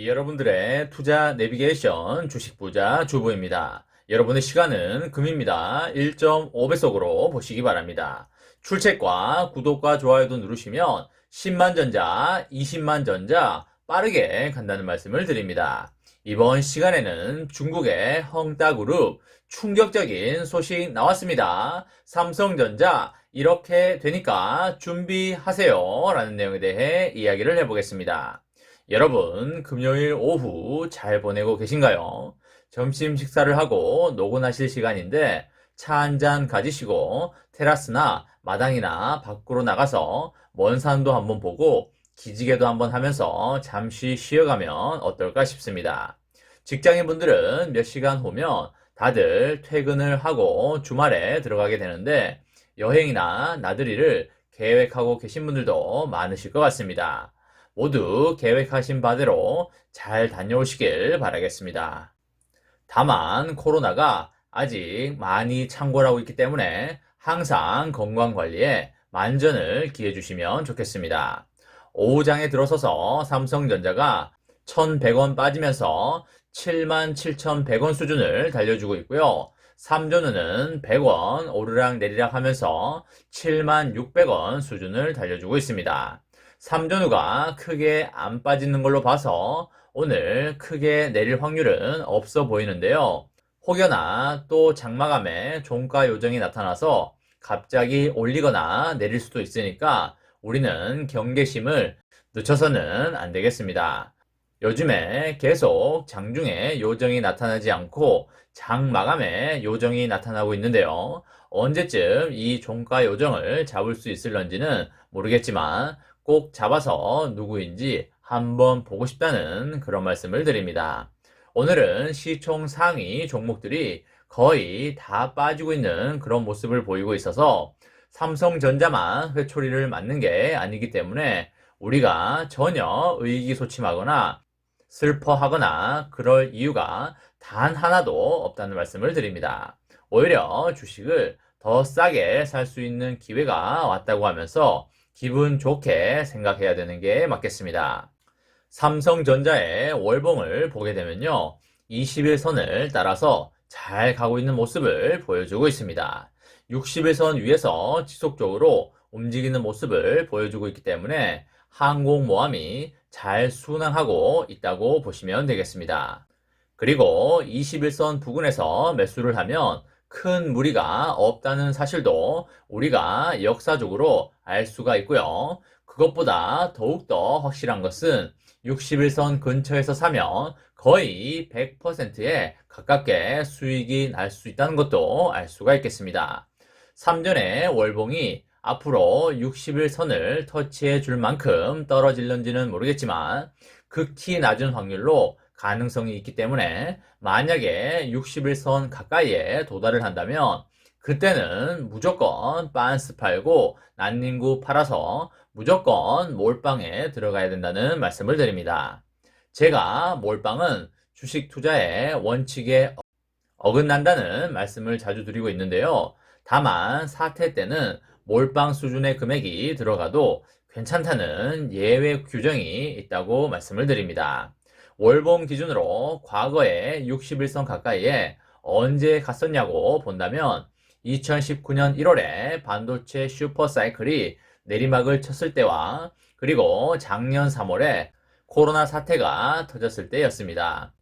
여러분들의 투자 내비게이션 주식부자 주부입니다. 여러분의 시간은 금입니다. 1.5배속으로 보시기 바랍니다. 출첵과 구독과 좋아요도 누르시면 10만 전자, 20만 전자 빠르게 간다는 말씀을 드립니다. 이번 시간에는 중국의 헝다그룹 충격적인 소식 나왔습니다. 삼성전자 이렇게 되니까 준비하세요 라는 내용에 대해 이야기를 해보겠습니다. 여러분, 금요일 오후 잘 보내고 계신가요? 점심 식사를 하고 노곤하실 시간인데 차 한 잔 가지시고 테라스나 마당이나 밖으로 나가서 먼 산도 한번 보고 기지개도 한번 하면서 잠시 쉬어가면 어떨까 싶습니다. 직장인분들은 몇 시간 후면 다들 퇴근을 하고 주말에 들어가게 되는데 여행이나 나들이를 계획하고 계신 분들도 많으실 것 같습니다. 모두 계획하신 바대로 잘 다녀오시길 바라겠습니다. 다만 코로나가 아직 많이 창궐하고 있기 때문에 항상 건강관리에 만전을 기해 주시면 좋겠습니다. 오후장에 들어서서 삼성전자가 1,100원 빠지면서 77,100원 수준을 달려주고 있고요. 삼전후는 100원 오르락 내리락 하면서 76,600원 수준을 달려주고 있습니다. 삼전후가 크게 안 빠지는 걸로 봐서 오늘 크게 내릴 확률은 없어 보이는데요. 혹여나 또 장마감에 종가 요정이 나타나서 갑자기 올리거나 내릴 수도 있으니까 우리는 경계심을 늦춰서는 안 되겠습니다. 요즘에 계속 장중에 요정이 나타나지 않고 장마감에 요정이 나타나고 있는데요. 언제쯤 이 종가 요정을 잡을 수 있을런지는 모르겠지만 꼭 잡아서 누구인지 한번 보고 싶다는 그런 말씀을 드립니다. 오늘은 시총 상위 종목들이 거의 다 빠지고 있는 그런 모습을 보이고 있어서 삼성전자만 회초리를 맞는 게 아니기 때문에 우리가 전혀 의기소침하거나 슬퍼하거나 그럴 이유가 단 하나도 없다는 말씀을 드립니다. 오히려 주식을 더 싸게 살 수 있는 기회가 왔다고 하면서 기분 좋게 생각해야 되는 게 맞겠습니다. 삼성전자의 월봉을 보게 되면요. 21선을 따라서 잘 가고 있는 모습을 보여주고 있습니다. 60일선 위에서 지속적으로 움직이는 모습을 보여주고 있기 때문에 항공모함이 잘 순항하고 있다고 보시면 되겠습니다. 그리고 21선 부근에서 매수를 하면 큰 무리가 없다는 사실도 우리가 역사적으로 알 수가 있고요. 그것보다 더욱더 확실한 것은 60일선 근처에서 사면 거의 100%에 가깝게 수익이 날 수 있다는 것도 알 수가 있겠습니다. 3전의 월봉이 앞으로 60일선을 터치해 줄 만큼 떨어질는지는 모르겠지만 극히 낮은 확률로 가능성이 있기 때문에 만약에 60일선 가까이에 도달을 한다면 그때는 무조건 빤스 팔고 난닝구 팔아서 무조건 몰빵에 들어가야 된다는 말씀을 드립니다. 제가 몰빵은 주식 투자의 원칙에 어긋난다는 말씀을 자주 드리고 있는데요. 다만 사태 때는 몰빵 수준의 금액이 들어가도 괜찮다는 예외 규정이 있다고 말씀을 드립니다. 월봉 기준으로 과거에 60일선 가까이에 언제 갔었냐고 본다면 2019년 1월에 반도체 슈퍼사이클이 내리막을 쳤을 때와 그리고 작년 3월에 코로나 사태가 터졌을 때였습니다.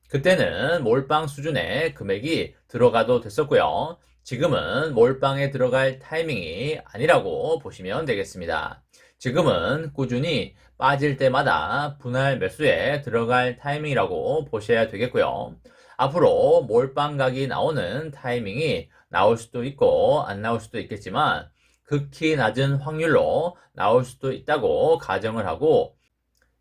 그때는 몰빵 수준의 금액이 들어가도 됐었고요. 지금은 몰빵에 들어갈 타이밍이 아니라고 보시면 되겠습니다. 지금은 꾸준히 빠질 때마다 분할 매수에 들어갈 타이밍이라고 보셔야 되겠고요. 앞으로 몰빵각이 나오는 타이밍이 나올 수도 있고 안 나올 수도 있겠지만 극히 낮은 확률로 나올 수도 있다고 가정을 하고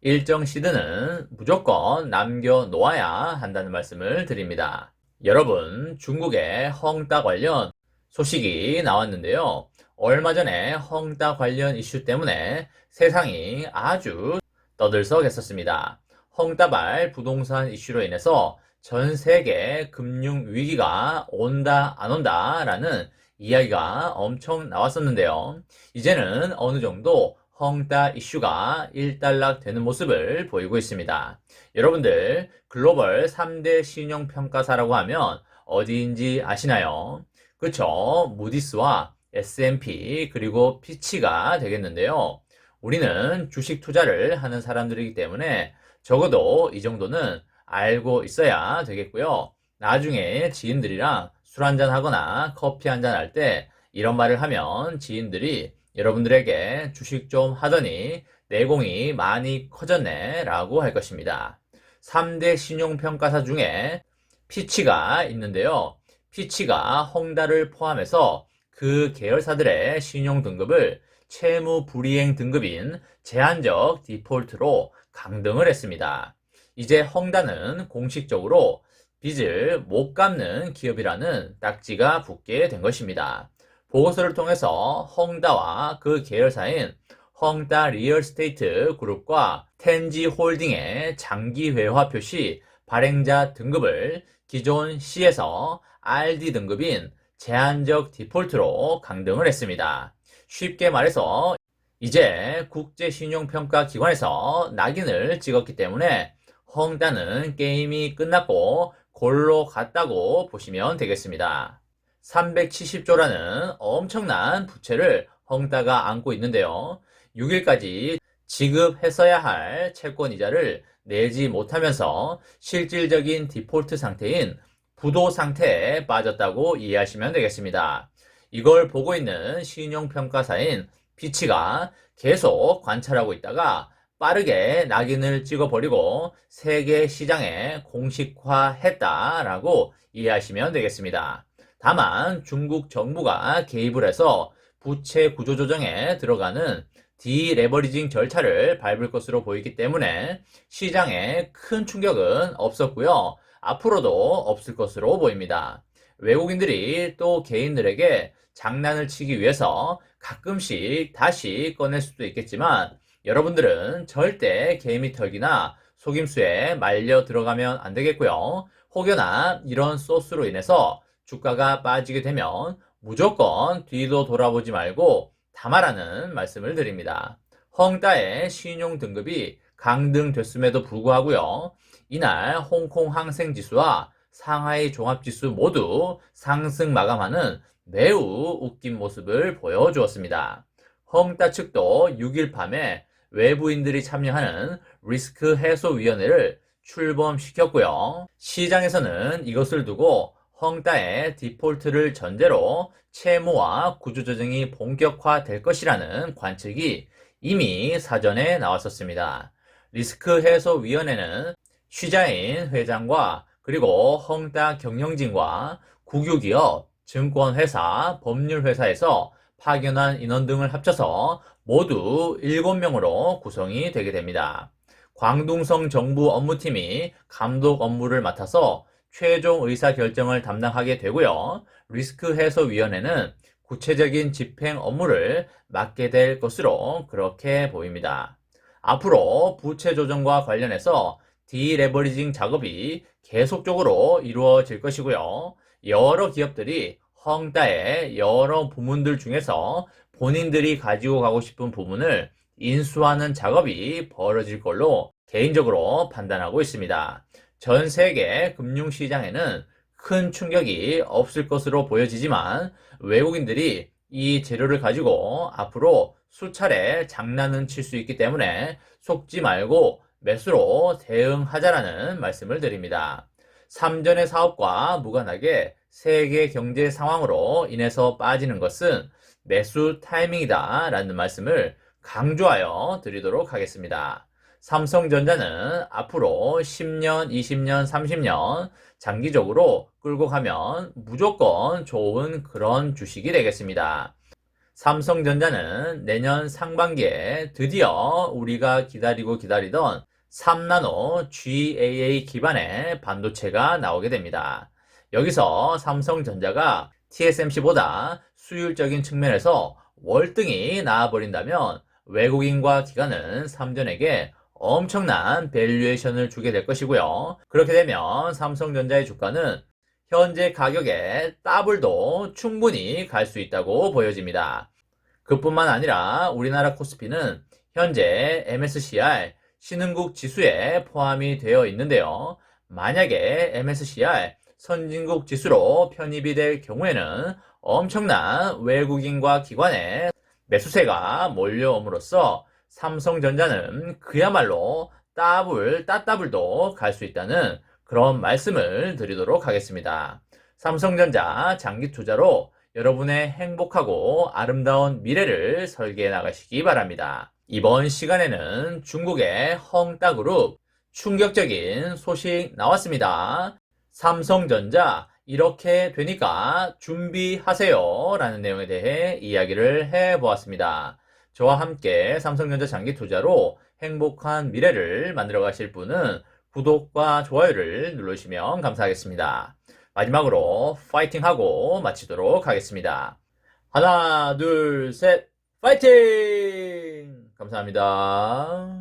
일정 시드는 무조건 남겨놓아야 한다는 말씀을 드립니다. 여러분, 중국의 헝다 관련 소식이 나왔는데요. 얼마 전에 헝다 관련 이슈 때문에 세상이 아주 떠들썩했었습니다. 헝다발 부동산 이슈로 인해서 전 세계 금융 위기가 온다 안 온다 라는 이야기가 엄청 나왔었는데요. 이제는 어느 정도 헝다 이슈가 일단락되는 모습을 보이고 있습니다. 여러분들 글로벌 3대 신용평가사라고 하면 어디인지 아시나요? 그쵸? 무디스와 S&P 그리고 피치가 되겠는데요. 우리는 주식 투자를 하는 사람들이기 때문에 적어도 이 정도는 알고 있어야 되겠고요. 나중에 지인들이랑 술 한잔 하거나 커피 한잔 할 때 이런 말을 하면 지인들이 여러분들에게 주식 좀 하더니 내공이 많이 커졌네 라고 할 것입니다. 3대 신용평가사 중에 피치가 있는데요. 피치가 헝다를 포함해서 그 계열사들의 신용등급을 채무불이행 등급인 제한적 디폴트로 강등을 했습니다. 이제 헝다는 공식적으로 빚을 못 갚는 기업이라는 딱지가 붙게 된 것입니다. 보고서를 통해서 헝다와 그 계열사인 헝다 리얼스테이트 그룹과 텐지 홀딩의 장기 회화 표시 발행자 등급을 기존 C에서 RD 등급인 제한적 디폴트로 강등을 했습니다. 쉽게 말해서 이제 국제신용평가기관에서 낙인을 찍었기 때문에 헝다는 게임이 끝났고 골로 갔다고 보시면 되겠습니다. 370조라는 엄청난 부채를 헝다가 안고 있는데요. 6일까지 지급했어야 할 채권 이자를 내지 못하면서 실질적인 디폴트 상태인 부도 상태에 빠졌다고 이해하시면 되겠습니다. 이걸 보고 있는 신용평가사인 피치가 계속 관찰하고 있다가 빠르게 낙인을 찍어버리고 세계 시장에 공식화했다라고 이해하시면 되겠습니다. 다만 중국 정부가 개입을 해서 부채 구조 조정에 들어가는 디레버리징 절차를 밟을 것으로 보이기 때문에 시장에 큰 충격은 없었고요. 앞으로도 없을 것으로 보입니다. 외국인들이 또 개인들에게 장난을 치기 위해서 가끔씩 다시 꺼낼 수도 있겠지만 여러분들은 절대 개미털기나 속임수에 말려 들어가면 안 되겠고요. 혹여나 이런 소스로 인해서 주가가 빠지게 되면 무조건 뒤도 돌아보지 말고 담아라는 말씀을 드립니다. 헝다의 신용 등급이 강등됐음에도 불구하고요. 이날 홍콩 항생지수와 상하이 종합지수 모두 상승 마감하는 매우 웃긴 모습을 보여주었습니다. 헝다 측도 6일 밤에 외부인들이 참여하는 리스크 해소위원회를 출범시켰고요. 시장에서는 이것을 두고 헝다의 디폴트를 전제로 채무와 구조조정이 본격화될 것이라는 관측이 이미 사전에 나왔었습니다. 리스크 해소위원회는 쉬자인 회장과 그리고 헝다 경영진과 국유기업, 증권회사, 법률회사에서 파견한 인원 등을 합쳐서 모두 7명으로 구성이 되게 됩니다. 광둥성 정부 업무팀이 감독 업무를 맡아서 최종 의사결정을 담당하게 되고요. 리스크 해소위원회는 구체적인 집행 업무를 맡게 될 것으로 그렇게 보입니다. 앞으로 부채 조정과 관련해서 디레버리징 작업이 계속적으로 이루어질 것이고요. 여러 기업들이 헝다의 여러 부문들 중에서 본인들이 가지고 가고 싶은 부문을 인수하는 작업이 벌어질 걸로 개인적으로 판단하고 있습니다. 전 세계 금융시장에는 큰 충격이 없을 것으로 보여지지만 외국인들이 이 재료를 가지고 앞으로 수차례 장난은 칠 수 있기 때문에 속지 말고 매수로 대응하자라는 말씀을 드립니다. 삼전의 사업과 무관하게 세계 경제 상황으로 인해서 빠지는 것은 매수 타이밍이다 라는 말씀을 강조하여 드리도록 하겠습니다. 삼성전자는 앞으로 10년, 20년, 30년 장기적으로 끌고 가면 무조건 좋은 그런 주식이 되겠습니다. 삼성전자는 내년 상반기에 드디어 우리가 기다리고 기다리던 3나노 GAA 기반의 반도체가 나오게 됩니다. 여기서 삼성전자가 TSMC보다 수율적인 측면에서 월등히 나아버린다면 외국인과 기관은 삼전에게 엄청난 밸류에이션을 주게 될 것이고요. 그렇게 되면 삼성전자의 주가는 현재 가격에 더블도 충분히 갈 수 있다고 보여집니다. 그뿐만 아니라 우리나라 코스피는 현재 MSCI 신흥국 지수에 포함이 되어 있는데요. 만약에 MSCI 선진국 지수로 편입이 될 경우에는 엄청난 외국인과 기관의 매수세가 몰려옴으로써 삼성전자는 그야말로 따블도 갈 수 있다는 그런 말씀을 드리도록 하겠습니다. 삼성전자 장기 투자로 여러분의 행복하고 아름다운 미래를 설계해 나가시기 바랍니다. 이번 시간에는 중국의 헝다그룹 충격적인 소식 나왔습니다. 삼성전자 이렇게 되니까 준비하세요 라는 내용에 대해 이야기를 해보았습니다. 저와 함께 삼성전자 장기 투자로 행복한 미래를 만들어 가실 분은 구독과 좋아요를 눌러주시면 감사하겠습니다. 마지막으로 파이팅하고 마치도록 하겠습니다. 하나, 둘, 셋, 파이팅! 감사합니다.